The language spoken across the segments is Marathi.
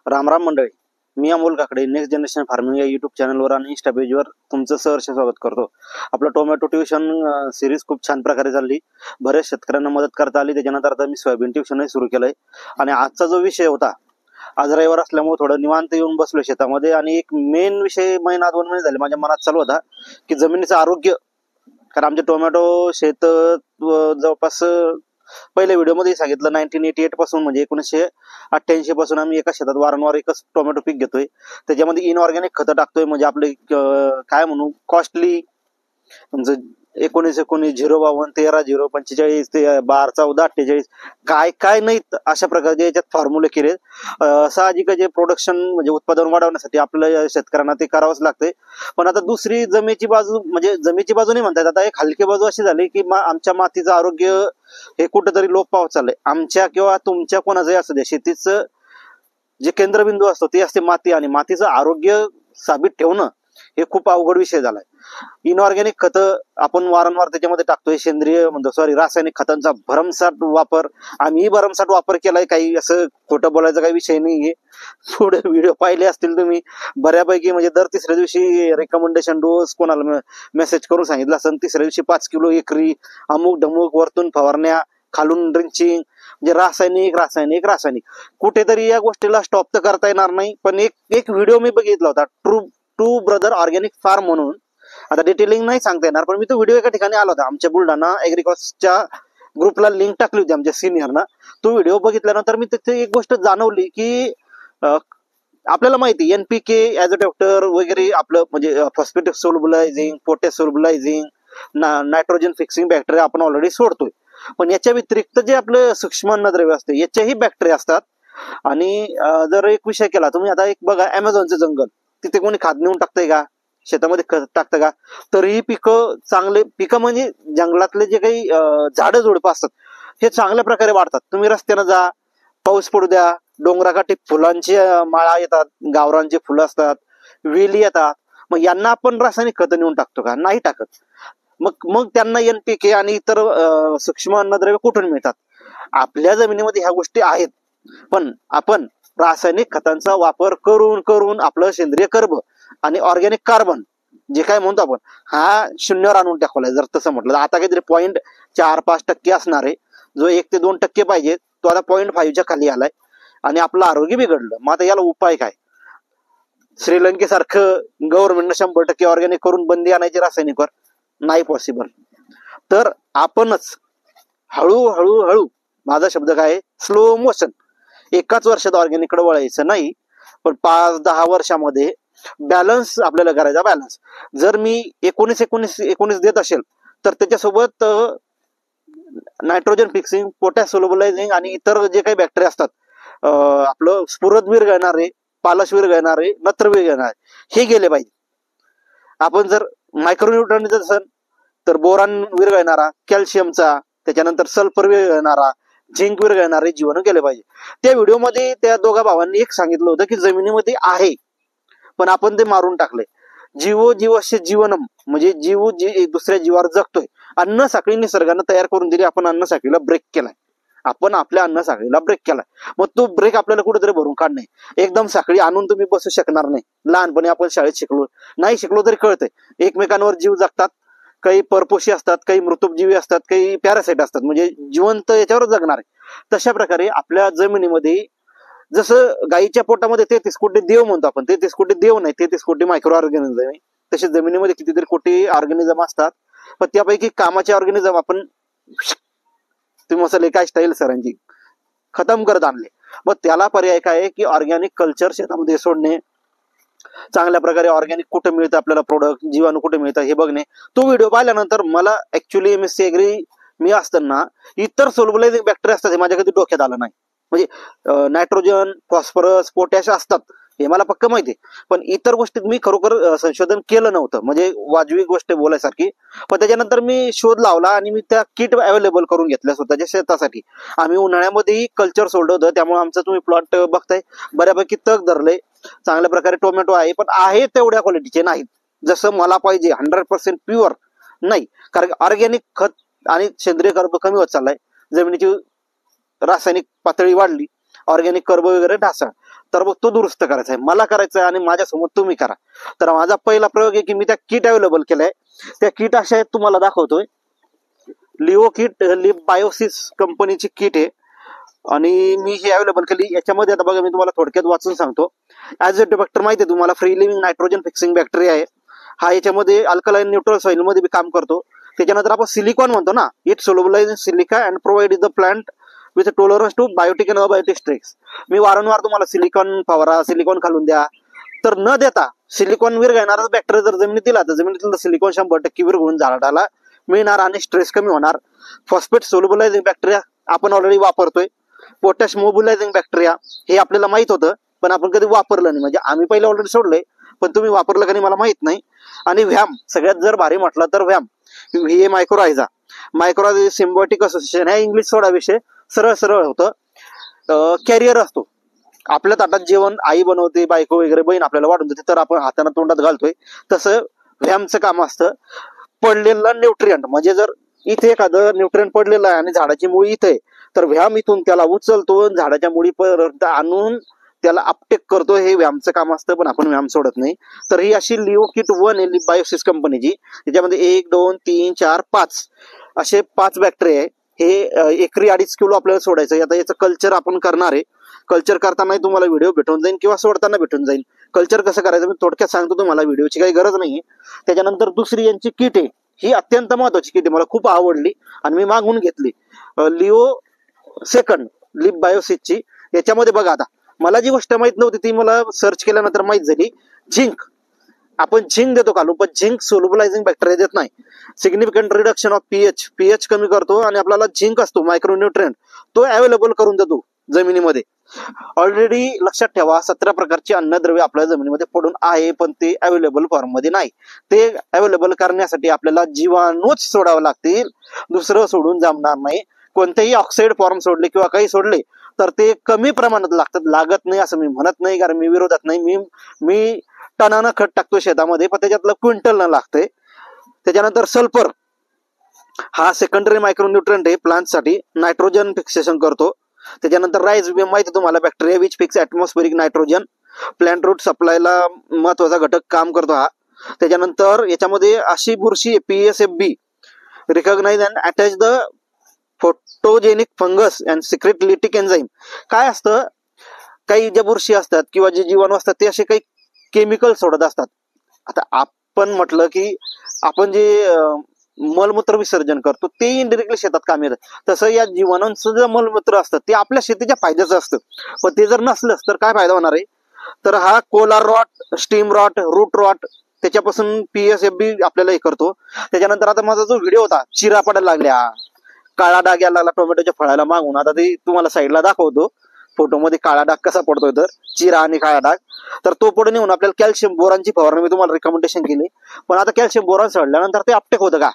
राम राम मंडळी, मी Amol Kakade next generation farming या युट्यूब चॅनलवर आणि इंस्टा पेजवर तुमचं सहर्ष स्वागत करतो. आपलं टोमॅटो ट्युशन सिरीज खूप छान प्रकारे चालली, बऱ्याच शेतकऱ्यांना मदत करता आली. त्याच्यानंतर आता मी सोयाबीन ट्युशनही सुरू केलंय. आणि आजचा जो विषय होता, आज रविवार असल्यामुळे थोडं निवांत येऊन बसलो शेतामध्ये. आणि एक मेन विषय महिना 2 महिने झाले माझ्या मनात चालू होता की जमिनीचं आरोग्य. कारण आमचे टोमॅटो शेत जवळपास पहिल्या व्हिडिओमध्ये सांगितलं 1988 पासून, म्हणजे 1988 पासून आम्ही एका शेतात वारंवार एकच टोमॅटो पीक घेतोय. त्याच्यामध्ये इनऑर्गॅनिक खतं टाकतोय. म्हणजे आपले काय म्हणू, कॉस्टली 19-19-052-13-0-45 ते 12-14-48 काय काय नाहीत अशा प्रकारचे याच्यात फॉर्म्युले केले. साहजिक जे प्रोडक्शन म्हणजे उत्पादन वाढवण्यासाठी आपल्या शेतकऱ्यांना ते करावंच लागतंय. पण आता दुसरी जमेची बाजू, म्हणजे जमेची बाजू नाही म्हणतात, आता एक हलकी बाजू अशी झाली की आमच्या मातीचं आरोग्य हे कुठेतरी लोप पावत चाललंय. आमच्या किंवा तुमच्या कोणाचंही असू दे, शेतीचं जे केंद्रबिंदू असतो ते असते माती. आणि मातीचं आरोग्य साबित ठेवणं हे खूप अवघड विषय झालाय. इनऑर्गॅनिक खतं आपण वारंवार त्याच्यामध्ये टाकतोय, रासायनिक खतांचा भरमसाठ वापर. आम्ही भरमसाठ वापर केलाय, काही असं खोटं बोलायचा काही विषय नाहीये. थोडे व्हिडिओ पाहिले असतील तुम्ही बऱ्यापैकी. म्हणजे दर तिसऱ्या दिवशी रेकमेंडेशन डोस कोणाला मेसेज करून सांगितलं असं, तिसऱ्या दिवशी 5 किलो एकरी अमुक ढमुक, वरतून फवारण्या, खालून ड्रिंचिंग, म्हणजे रासायनिक रासायनिक रासायनिक. कुठेतरी या गोष्टीला स्टॉप तर करता येणार नाही. पण एक व्हिडिओ मी बघितला होता, टू ब्रदर ऑर्गॅनिक फार्म म्हणून. आता डिटेलिंग नाही सांगता येणार, पण मी तो व्हिडिओ एका ठिकाणी आला होता. आमच्या बुलढाणा ऍग्रिकॉसच्या ग्रुपला लिंक टाकली होती आमच्या सिनियरना. तो व्हिडिओ बघितल्यानंतर मी तिथे एक गोष्ट जाणवली की आपल्याला माहिती NPK ॲझोटॅक्टर वगैरे आपलं म्हणजे phosphate solubilizing, potash solubilizing, nitrogen fixing bacteria आपण ऑलरेडी सोडतोय. पण याच्या व्यतिरिक्त जे आपलं सूक्ष्म अन्नद्रव्य असते याच्याही बॅक्टेरिया असतात. आणि जर एक विषय केला तुम्ही, आता एक बघा, अमेझॉनचं जंगल, तिथे कोणी खाद नेऊन टाकतंय का? शेतामध्ये खत टाकतं का? तरीही पिकं पिकं म्हणजे जंगलातले जे काही झाडं झुडपं असतात हे चांगल्या प्रकारे वाढतात. तुम्ही रस्त्यानं जा, पाऊस पडू द्या, डोंगराकाठी फुलांची माळा येतात, गावरांची फुलं असतात, वेली येतात. मग यांना आपण रासायनिक खतं नेऊन टाकतो का? नाही टाकत. मग त्यांना NPK आणि इतर सूक्ष्म अन्नद्रव्य कुठून मिळतात? आपल्या जमिनीमध्ये ह्या गोष्टी आहेत. पण आपण रासायनिक खतांचा वापर करून करून आपलं सेंद्रिय कर्ब आणि ऑर्गॅनिक कार्बन जे काय म्हणतो आपण, हा शून्यावर आणून टाकलाय. जर तसं म्हटलं आता काहीतरी 0.45% असणार आहे. जो 1 ते 2% पाहिजे तो आता 0.5च्या खाली आलाय. आणि आपलं आरोग्य बिघडलं. मग आता याला उपाय काय? श्रीलंकेसारखं गव्हर्नमेंटनं 100% ऑर्गॅनिक करून बंदी आणायची रासायनिकवर? नाही पॉसिबल. तर आपणच हळूहळू हळू, माझा शब्द काय, स्लो मोशन, एकाच वर्षात ऑर्गॅनिककडे वळायचं नाही, पण 5-10 वर्षामध्ये बॅलन्स आपल्याला करायचा. बॅलन्स जर मी 19-19-19 देत असेल तर त्याच्यासोबत नायट्रोजन फिक्सिंग, पोटॅश सोल्युबलायझिंग आणि इतर जे काही बॅक्टेरिया असतात, आपलं स्फुरद विरघळणारे, पालश विरघळणारे, नत्र विरघळणारे, हे गेले पाहिजे. आपण जर मायक्रोन्यूट्रन देत असेल तर बोरान विरघळणारा, कॅल्शियमचा, त्याच्यानंतर सल्फर विरघळणारा, झिंक विरघळणारे जीवाणू गेले पाहिजे. त्या व्हिडिओमध्ये त्या दोघा भावांनी एक सांगितलं होतं की जमिनीमध्ये आहे पण आपण ते मारून टाकले. जीवोजीवस्य जीवनम, म्हणजे जीव दुसऱ्या जीवावर जगतोय. अन्न साखळी निसर्गानं तयार करून दिली, आपण अन्न साखळीला ब्रेक केलाय. आपण आपल्या अन्न साखळीला ब्रेक केलाय. मग तो ब्रेक आपल्याला कुठेतरी भरून काढणे. एकदम साखळी आणून तुम्ही बसू शकणार नाही. लहानपणी आपण शाळेत शिकलो, नाही शिकलो तरी कळतंय, एकमेकांवर जीव जगतात. काही परपोषी असतात, काही मृतजीवी असतात, काही पॅरासाइट असतात, म्हणजे जिवंत याच्यावर जगणार आहे. तशा प्रकारे आपल्या जमिनीमध्ये जसं गाईच्या पोटामध्ये 33 कोटी देव म्हणतो आपण, 33 कोटी देव नाही, 33 कोटी मायक्रो ऑर्गॅनिझम आहे. तसे जमिनीमध्ये कितीतरी कोटी ऑर्गॅनिझम असतात. पण त्यापैकी कामाचे ऑर्गॅनिझम आपण तुम्ही मसाले काय स्टाईल सरांची खतम करत आणले. मग त्याला पर्याय काय आहे की ऑर्गॅनिक कल्चर शेतामध्ये सोडणे, चांगल्या प्रकारे ऑर्गॅनिक कुठे मिळतं आपल्याला प्रोडक्ट, जीवाणू कुठे मिळतं हे बघणे. तो व्हिडिओ पाहिल्यानंतर मला ऍक्च्युली MSc ऍग्री मी असताना इतर सोल्युबलायझिंग बॅक्टेरिया असतात हे माझ्या कधी डोक्यात आलं नाही. म्हणजे नायट्रोजन, फॉस्फरस, पोटॅश असतात हे मला पक्क माहिती आहे. पण इतर गोष्टीत मी खरोखर संशोधन केलं नव्हतं, म्हणजे वाजवी गोष्ट बोलायसारखी. पण त्याच्यानंतर मी शोध लावला आणि मी त्या किट अवेलेबल करून घेतल्या स्वतःच्या शेतासाठी. आम्ही उन्हाळ्यामध्येही कल्चर सोडलं होतं, त्यामुळे आमचं तुम्ही प्लॉट बघताय बऱ्यापैकी तग धरले, चांगल्या प्रकारे टोमॅटो आहे. पण आहे तेवढ्या क्वालिटीचे नाहीत, जसं मला पाहिजे 100% प्युअर नाही. कारण ऑर्गॅनिक खत आणि सेंद्रिय कर्ब कमी होत चाललाय, जमिनीची रासायनिक पातळी वाढली, ऑर्गॅनिक कर्ब वगैरे ढासळ. तर मग तो दुरुस्त करायचा आहे, मला करायचा आहे आणि माझ्यासमोर तुम्ही करा. तर माझा पहिला प्रयोग आहे की मी त्या किट अवेलेबल केलाय. त्या किट अशा आहेत, तुम्हाला दाखवतोय. लिओ किट, लिप बायोसिस कंपनीची किट आहे आणि मी ही अवेलेबल केली. याच्यामध्ये आता बघा मी तुम्हाला थोडक्यात वाचून सांगतो. ॲझोटोबॅक्टर माहिती आहे तुम्हाला, free living nitrogen fixing bacteria आहे हा. याच्यामध्ये अल्कलाइन न्यूट्रल सॉइल मध्ये बी काम करतो. त्याच्यानंतर आपण सिलिकॉन म्हणतो ना, it solubilize in silica and provide the plant with tolerance to biotic and abiotic stress. मी वारंवार तुम्हाला सिलिकॉन फवारा, सिलिकॉन घालून द्या, तर न देता सिलिकॉन विरघळणारा बॅक्टेरिया जर जमिनीत दिला तर जमिनीतील सिलिकॉन 100% विरघळून झाडाला मिळणार आणि स्ट्रेस कमी होणार. फॉस्फेट सोलुबलायझिंग बॅक्टेरिया आपण ऑलरेडी वापरतोय. पोटॅश मोबिलायझिंग बॅक्टेरिया हे आपल्याला माहित होतं, पण आपण कधी वापरलं नाही. म्हणजे आम्ही पहिले ऑलरेडी सोडलंय, पण तुम्ही वापरलं का नाही मला माहित नाही. आणि व्हॅम सगळ्यात जर भारी म्हटलं तर व्हॅम, हे मायक्रोरायझा. मायक्रोरायझा सिम्बायोटिक असोसिएशन, हा इंग्लिश सोडा विषय, सरळ सरळ होतं. कॅरियर असतो आपल्या ताटात जेवण, आई बनवते, बायको वगैरे बहीण आपल्याला वाढून देते, तर आपण हाताने तोंडात घालतोय. तसं व्हॅमचं काम असतं. पडलेला न्यूट्रियंट, म्हणजे जर इथे एखादं न्यूट्रियंट पडलेलं आहे आणि झाडाची मुळी इथे आहे, तर व्हॅम इथून त्याला उचलतो, झाडाच्या मुळीपर्यंत आणून त्याला अपटेक करतो. हे व्हॅमचं काम असतं, पण आपण व्हॅम सोडत नाही. तर ही अशी लिओ किट 1 आहे बायोसिस कंपनीची. त्याच्यामध्ये 1, 2, 3, 4, 5 असे 5 बॅक्टेरिया आहे. हे एकरी 2.5 किलो आपल्याला सोडायचं. आता याचं कल्चर आपण करणार आहे. कल्चर करताना तुम्हाला व्हिडिओ भेटून जाईल किंवा सोडताना भेटून जाईल. कल्चर कसं करायचं मी थोडक्यात सांगतो तुम्हाला, व्हिडिओची काही गरज नाही. त्याच्यानंतर दुसरी यांची किट आहे, ही अत्यंत महत्वाची किट आहे, मला खूप आवडली आणि मी मागून घेतली. लिओ सेकंड लिप बायोसिसची. याच्यामध्ये बघा, आता मला जी गोष्ट माहित नव्हती ती मला सर्च केल्यानंतर माहित झाली. झिंक, आपण झिंक देतो घालून, पण झिंक सोलुबलायझिंग बॅक्टेरिया देत नाही. सिग्निफिकंट रिडक्शन ऑफ पीएच कमी करतो आणि आपल्याला झिंक असतो मायक्रोन्यूट्रिएंट, तो अवेलेबल करून देतो जमिनीमध्ये. ऑलरेडी लक्षात ठेवा, 17 प्रकारचे अन्नद्रव्य आपल्या जमिनीमध्ये पडून आहे, पण ते अवेलेबल फॉर्म मध्ये नाही. ते अवेलेबल करण्यासाठी आपल्याला जीवाणूच सोडावं लागतील, दुसरं सोडून जमणार नाही. कोणतेही ऑक्साईड फॉर्म सोडले किंवा काही सोडले तर ते कमी प्रमाणात लागत नाही असं मी म्हणत नाही, कारण मी विरोधात नाही. मी टनानं खत टाकतो शेतामध्ये, पण त्याच्यातलं क्विंटल न लागतंय. त्याच्यानंतर सल्फर, हा सेकंडरी मायक्रोन्यूट्रिएंट आहे प्लांटसाठी, नायट्रोजन फिक्सेशन करतो. त्याच्यानंतर राईझोबियम माहिती तुम्हाला, bacteria which fix atmospheric nitrogen, plant root सप्लायला महत्वाचा घटक काम करतो हा. त्याच्यानंतर याच्यामध्ये अशी बुरशी PSFB, recognise and attach the photogenic fungus and secrete lytic enzyme. काय असतं, काही ज्या बुरशी असतात किंवा जे जीवाणू असतात ते असे काही केमिकल सोडत असतात. आता आपण म्हटलं की आपण जे मलमूत्र विसर्जन करतो ते इनडिरेक्टली शेतात काम येतं. तसं या जीवाणूंचं जे मलमूत्र असतं ते आपल्या शेतीच्या फायद्याचं असतं, पण ते जर नसलंच तर काय फायदा होणार आहे. तर हा collar rot, stem rot, root rot, त्याच्यापासून PSFB आपल्याला हे करतो. त्याच्यानंतर आता माझा जो व्हिडिओ होता, चिरा पडायला लागल्या, काळा डाग यायला लागला टोमॅटोच्या फळाला मागून, आता ते तुम्हाला साईडला दाखवतो फोटोमध्ये काळा डाग कसा पडतोय, तर चिरा आणि काळा डाग. तर तो पडून येऊन आपल्याला कॅल्शियम बोरानची फवारणी मी तुम्हाला रिकमेंडेशन केली. पण आता कॅल्शियम बोरान सोडल्यानंतर ते अपटेक होतं का,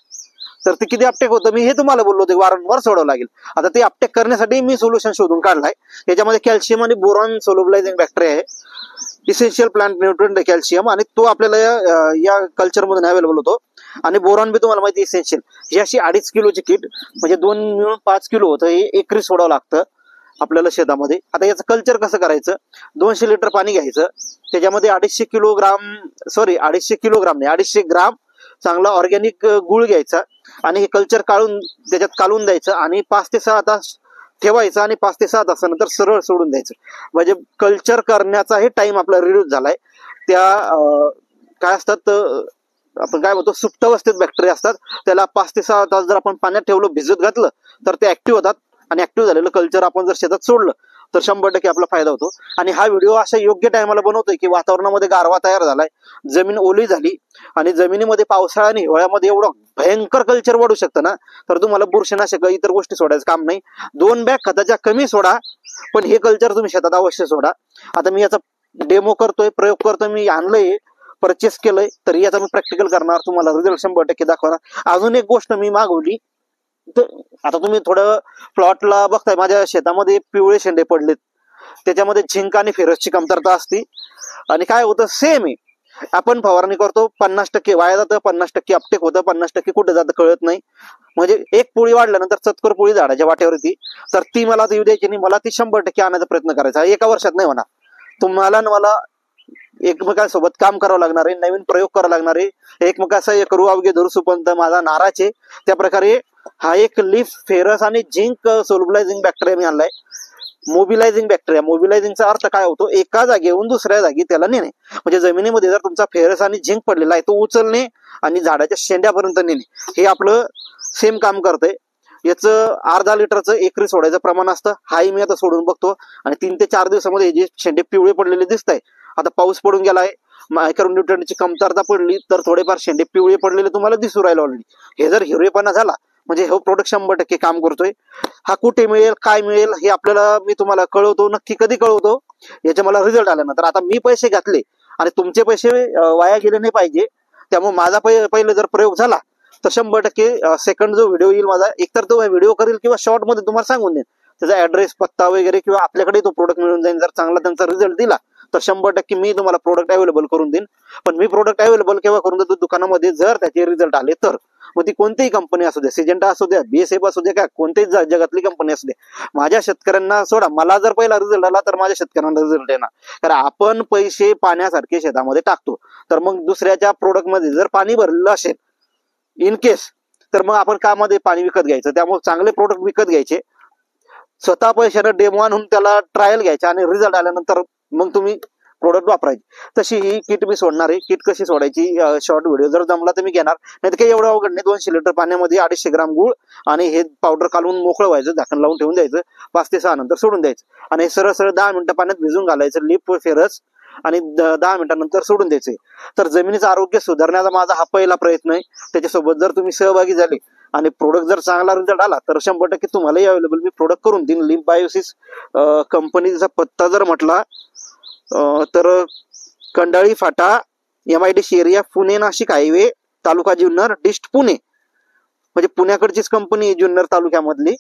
तर ते किती अपटेक होतं मी हे तुम्हाला बोललो होते, वारंवार सोडावं लागेल. आता ते अपटेक करण्यासाठी मी सोल्युशन शोधून काढलाय. याच्यामध्ये कॅल्शियम आणि बोरॉन सोलुबलायझिंग बॅक्टेरिया आहे, इसेन्शियल प्लांट न्यूट्रिएंट कॅल्शियम, आणि तो आपल्याला या कल्चर मधून अवेलेबल होतो. आणि बोरॉन बी तुम्हाला माहिती इसेन्शियल. ही अशी 2.5 किलोची किट, म्हणजे 2 मिळून 5 किलो होतं. हे एकरी सोडावं लागतं आपल्याला शेतामध्ये. आता याचं कल्चर कसं करायचं, 200 लिटर पाणी घ्यायचं, त्याच्यामध्ये 250 किलोग्राम नाही, 250 ग्राम चांगला ऑर्गॅनिक गुळ घ्यायचा आणि हे कल्चर त्याच्यात काढून द्यायचं आणि 5 ते 6 तास ठेवायचं आणि 5 ते 6 तासानंतर सरळ सोडून द्यायचं. म्हणजे कल्चर करण्याचाही टाइम आपला रिड्यूस झालाय. त्या काय असतात, आपण काय म्हणतो, सुप्त अवस्थेत बॅक्टेरिया असतात, त्याला 5 ते 6 तास जर आपण पाण्यात ठेवलं, भिजत घातलं, तर ते ऍक्टिव्ह होतात आणि ऍक्टिव्ह झालेलं कल्चर आपण जर शेतात सोडलं तर 100% आपला फायदा होतो. आणि हा व्हिडिओ अशा योग्य टायमाला बनवतोय की वातावरणामध्ये गारवा तयार झालाय, जमीन ओली झाली आणि जमिनीमध्ये पावसाळा आणि हिवाळ्यामध्ये एवढं भयंकर कल्चर वाढू शकतं ना, तर तुम्हाला बुरशीनाशक इतर गोष्टी सोडायचं काम नाही. 2 बॅग खताच्या कमी सोडा, पण हे कल्चर तुम्ही शेतात अवश्य सोडा. आता मी याचा डेमो करतोय, प्रयोग करतोय, मी आणलंय, परचेस केलंय, तर याचा मी प्रॅक्टिकल करणार, तुम्हाला रिझल्ट 100% दाखवणार. अजून एक गोष्ट मी मागवली, आता तुम्ही थोडं प्लॉटला बघताय माझ्या शेतामध्ये पिवळे शेंडे पडलेत, त्याच्यामध्ये झिंक आणि फेरसची कमतरता असते. आणि काय होतं, सेम आहे, आपण फवारणी करतो, 50% वाया जातं, 50% अपटेक होतं, 50% कुठे जातं कळत नाही. म्हणजे एक पोळी वाढल्यानंतर चतकोर पोळी झाडाच्या वाट्यावर येते, तर ती मला येऊ द्यायची नाही, मला ती 100% आणायचा प्रयत्न करायचा. एका वर्षात नाही होणार, तुम्हाला न मला एकमेकांसोबत काम करावं लागणार आहे, नवीन प्रयोग करावा लागणार आहे. एकमेकाचा एक करू अवघे धरू सुपंत माझा नाराच आहे. त्या प्रकारे हा एक लीफ फेरस आणि झिंक सोल्युबलायझिंग बॅक्टेरिया मी आणलाय. मोबिलायझिंग बॅक्टेरिया, मोबिलायझिंगचा अर्थ काय होतो, एका जागेहून दुसऱ्या जागी त्याला नेणे. म्हणजे जमिनीमध्ये जर तुमचा फेरस आणि झिंक पडलेला आहे तो उचलणे आणि झाडाच्या शेंड्यापर्यंत नेणे, हे आपलं सेम काम करतंय. याचं अर्धा लिटरचं एकरी सोडायचं प्रमाण असतं. हाही मी आता सोडून बघतो आणि 3 ते 4 दिवसामध्ये जे शेंडे पिवळे पडलेले दिसत आहे, आता पाऊस पडून गेलाय, मायक्रोन्यूट्रिएंटची कमतरता पडली तर थोडेफार शेंडे पिवळे पडलेले तुम्हाला दिसू राहिले ऑलरेडी. हे जर हिरवेपणा झाला म्हणजे हे प्रोडक्ट 100% काम करतोय. हा कुठे मिळेल काय मिळेल हे आपल्याला मी तुम्हाला कळवतो, नक्की कधी कळवतो, याचे मला रिझल्ट आल्यानंतर. आता मी पैसे घातले आणि तुमचे पैसे वाया गेले नाही पाहिजे, त्यामुळे माझा पहिले जर प्रयोग झाला तर 100% सेकंड जो व्हिडिओ येईल माझा, एकतर तो व्हिडिओ करेल किंवा शॉर्ट मध्ये तुम्हाला सांगून देईल त्याचा ऍड्रेस पत्ता वगैरे, किंवा आपल्याकडे तो प्रोडक्ट मिळून जाईल. जर चांगला त्यांचा रिझल्ट दिला तर 100% मी तुम्हाला प्रोडक्ट अवेलेबल करून देईन. पण मी प्रोडक्ट अवेलेबल केव्हा करून देतो, दुकानामध्ये जर त्याचे रिझल्ट आले तर. मग ती कोणतीही कंपनी असू द्या, सिजेंटा असू द्या, BASF असू द्या, का कोणतीही जगातली कंपनी असू द्या, माझ्या शेतकऱ्यांना सोडा, मला जर पहिला रिझल्ट आला तर माझ्या शेतकऱ्यांना रिझल्ट येणार. कारण आपण पैसे पाण्यासारखे शेतामध्ये टाकतो, तर मग दुसऱ्याच्या प्रोडक्ट मध्ये जर पाणी भरलेलं असेल इन केस, तर मग आपण कामध्ये पाणी विकत घ्यायचं. त्यामुळे चांगले प्रोडक्ट विकत घ्यायचे, स्वतः पैशाने डेमो आणून त्याला ट्रायल घ्यायचा आणि रिझल्ट आल्यानंतर मग तुम्ही प्रोडक्ट वापरायची. तशी ही किट मी सोडणार आहे. किट कशी सोडायची शॉर्ट व्हिडिओ जर जमला तर मी घेणार, नाही तर काही एवढं अवघड नाही. 200 लिटर पाण्यामध्ये 250 ग्राम गुळ आणि हे पावडर कालवून मोकळं व्हायचं, झाकण लावून ठेवून द्यायचं, 5 ते 6 नंतर सोडून द्यायचं आणि हे सरळ सरळ 10 मिनिटं पाण्यात भिजून घालायचं लीफ फेरस आणि 10 मिनिटांनंतर सोडून द्यायचे. तर जमिनीचं आरोग्य सुधारण्याचा माझा हा पहिला प्रयत्न आहे. त्याच्यासोबत जर तुम्ही सहभागी झाले आणि प्रोडक्ट जर चांगला रिझल्ट आला तर 100% तुम्हालाही अवेलेबल मी प्रोडक्ट करून देईन. लिंप बायोसिस कंपनीचा पत्ता जर म्हटला तर कंडाळी फाटा, MIDC area, Pune Nashik highway, taluka Junnar, dist Pune. म्हणजे पुण्याकडचीच कंपनी जुन्नर तालुक्यामधली.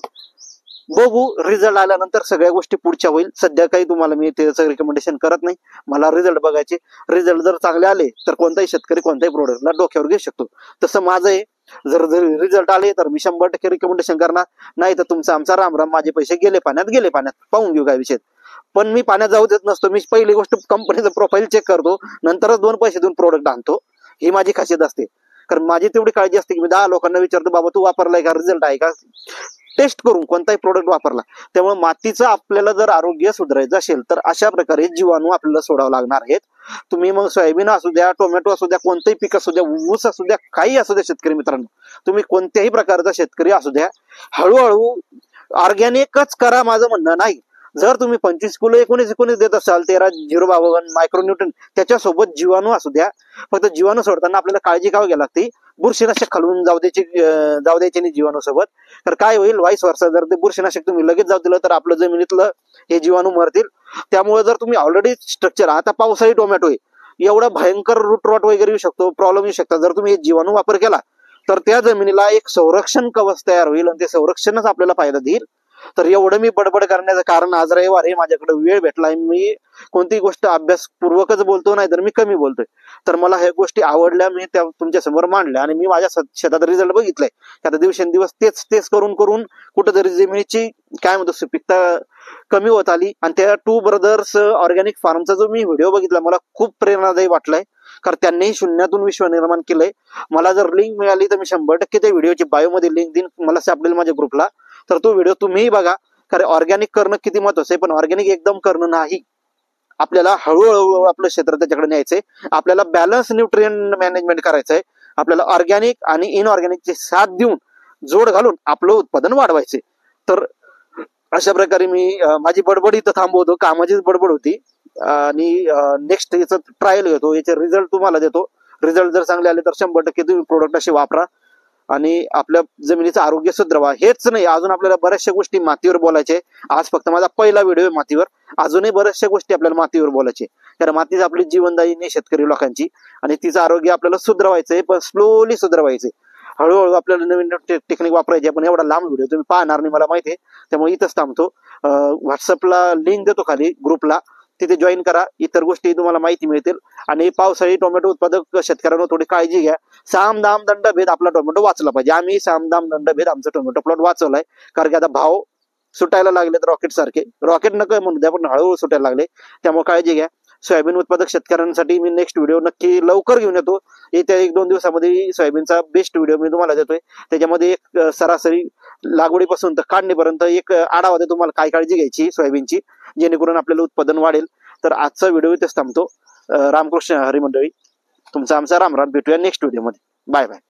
बघू रिझल्ट आल्यानंतर सगळ्या गोष्टी पुढच्या होईल. सध्या काही तुम्हाला मी त्याचं रिकमेंडेशन करत नाही, मला रिझल्ट बघायचे. रिझल्ट जर चांगले आले तर कोणताही शेतकरी कोणत्याही प्रोडक्टला डोक्यावर घेऊ शकतो. तसं माझं आहे, जर रिझल्ट आले तर मी 100% रिकमेंडेशन करणार, नाही तर तुमचा आमचा राम राम, माझे पैसे गेले पाण्यात, पाहून घेऊ काय विषय. पण मी पाण्यात जाऊ देत नसतो. मी पहिली गोष्ट कंपनीचं प्रोफाईल चेक करतो, नंतरच 2 पैसे देऊन प्रोडक्ट आणतो. ही माझी खासियत असते. कारण माझी तेवढी काळजी असते की मी 10 लोकांना विचारतो, बाबा तू वापरलाय का, रिझल्ट आहे का, टेस्ट करून कोणताही प्रोडक्ट वापरला. त्यामुळे मातीचं आपल्याला जर आरोग्य सुधारायचं असेल तर अशा प्रकारे जीवाणू आपल्याला सोडावं लागणार आहेत. तुम्ही मग सोयाबीन असू द्या, टोमॅटो असू द्या, कोणतेही पीक असू द्या, ऊस असू द्या, काही असू द्या शेतकरी मित्रांनो, तुम्ही कोणत्याही प्रकारचा शेतकरी असू द्या, हळूहळू ऑर्गॅनिकच करा, माझं म्हणणं नाही. जर तुम्ही 25 किलो 19 देत असाल, 13-052 मायक्रोन्यूट्रन, त्याच्यासोबत जीवाणू असू द्या. फक्त जीवाणू सोडताना आपल्याला काळजी घ्यावी लागते, बुरशीनाशक खालून जाऊ द्यायचे नाही जीवाणू सोबत. तर काय होईल, वाईस वर्षा, जर ते बुरशीनाशक तुम्ही लगेच जाऊ दिलं तर आपलं जमिनीतलं हे जीवाणू मरतील. त्यामुळे जर तुम्ही ऑलरेडी स्ट्रक्चर, आता पावसाळी टोमॅटो आहे, एवढा भयंकर रूट रॉट वगैरे येऊ शकतो, प्रॉब्लेम येऊ शकतात. जर तुम्ही जीवाणू वापर केला तर त्या जमिनीला एक संरक्षण कवच तयार होईल आणि ते संरक्षणच आपल्याला फायदा देईल. तर एवढं मी बडबड करण्याचं कारण, आज रविवार आहे, माझ्याकडे वेळ भेटलाय, मी कोणती गोष्ट अभ्यासपूर्वकच बोलतो, नाही तर मी कमी बोलतोय. तर मला ह्या गोष्टी आवडल्या, मी त्या तुमच्या समोर मांडल्या आणि मी माझ्या शेतात रिझल्ट बघितलाय. आता दिवसेंदिवस तेच करून कुठेतरी जमिनीची काय म्हणतो सुपीकता कमी होत आली. आणि त्या 2 ब्रदर्स ऑर्गॅनिक फार्मचा जो मी व्हिडिओ बघितला मला खूप प्रेरणादायी वाटलाय, कारण त्यांनीही शून्यातून विश्व निर्माण केलंय. मला जर लिंक मिळाली तर मी 100% त्या व्हिडिओची बायोमध्ये लिंक देईन, मला सापडेल माझ्या ग्रुपला. तर तो व्हिडिओ तुम्हीही बघा. कारण ऑर्गॅनिक करणं किती महत्वाचं आहे, पण ऑर्गॅनिक एकदम करणं नाही, आपल्याला हळूहळू आपलं क्षेत्र त्याच्याकडे न्यायचंय. आपल्याला बॅलन्स न्यूट्रिएंट मॅनेजमेंट करायचंय. आपल्याला ऑर्गॅनिक आणि इनऑर्गॅनिकची साथ देऊन जोड घालून आपलं उत्पादन वाढवायचे. तर अशा प्रकारे मी माझी बडबड इथं थांबवतो, कामाचीच बडबड होती. आणि नेक्स्ट याचं ट्रायल घेतो, याचे रिझल्ट तुम्हाला देतो. रिझल्ट जर चांगले आले तर 100% तुम्ही प्रोडक्ट असे वापरा आणि आपल्या जमिनीचं आरोग्य सुधारवा. हेच नाही, अजून आपल्याला बऱ्याचशा गोष्टी मातीवर बोलायचे. आज फक्त माझा पहिला व्हिडिओ आहे मातीवर, अजूनही बऱ्याचशा गोष्टी आपल्याला मातीवर बोलायचे. कारण मातीच आपली जीवनदायिनी शेतकरी लोकांची, आणि तिचं आरोग्य आपल्याला सुधारवायचंय, पण स्लोली सुधारवायचंय. हळूहळू आपल्याला नवीन टेक्निक वापरायची. पण एवढा लांब व्हिडिओ तुम्ही पाहणार नाही मला माहिती आहे, त्यामुळे इथंच थांबतो. व्हॉट्सअपला लिंक देतो खाली ग्रुपला, तिथे जॉईन करा, इतर गोष्टी तुम्हाला माहिती मिळतील. आणि पावसाळी टोमॅटो उत्पादक शेतकऱ्यांना थोडी काळजी घ्या. साम दाम दंड भेद आपला टोमॅटो वाचला पाहिजे. आम्ही साम दाम दंड भेद आमचा टोमॅटो प्लॉट वाचवलाय, कारण की आता भाव सुटायला लागलेत रॉकेट सारखे, रॉकेट नका म्हणू द्या पण हळूहळू सुटायला लागले, त्यामुळे काळजी घ्या. सोयाबीन उत्पादक शेतकऱ्यांसाठी मी नेक्स्ट व्हिडिओ नक्की लवकर घेऊन येतो. येत्या 1-2 दिवसामध्ये सोयाबीनचा बेस्ट व्हिडिओ मी तुम्हाला देतोय. त्याच्यामध्ये एक सरासरी लागवडीपासून तर काढणीपर्यंत एक आढावा देतो तुम्हाला काय काळजी घ्यायची सोयाबीनची, जेणेकरून आपल्याला उत्पादन वाढेल. तर आजचा व्हिडिओ इथेच थांबतो. रामकृष्ण हरी मंडळी, तुमचा आमचा राम राम. भेटूया नेक्स्ट व्हिडिओमध्ये. Bye bye.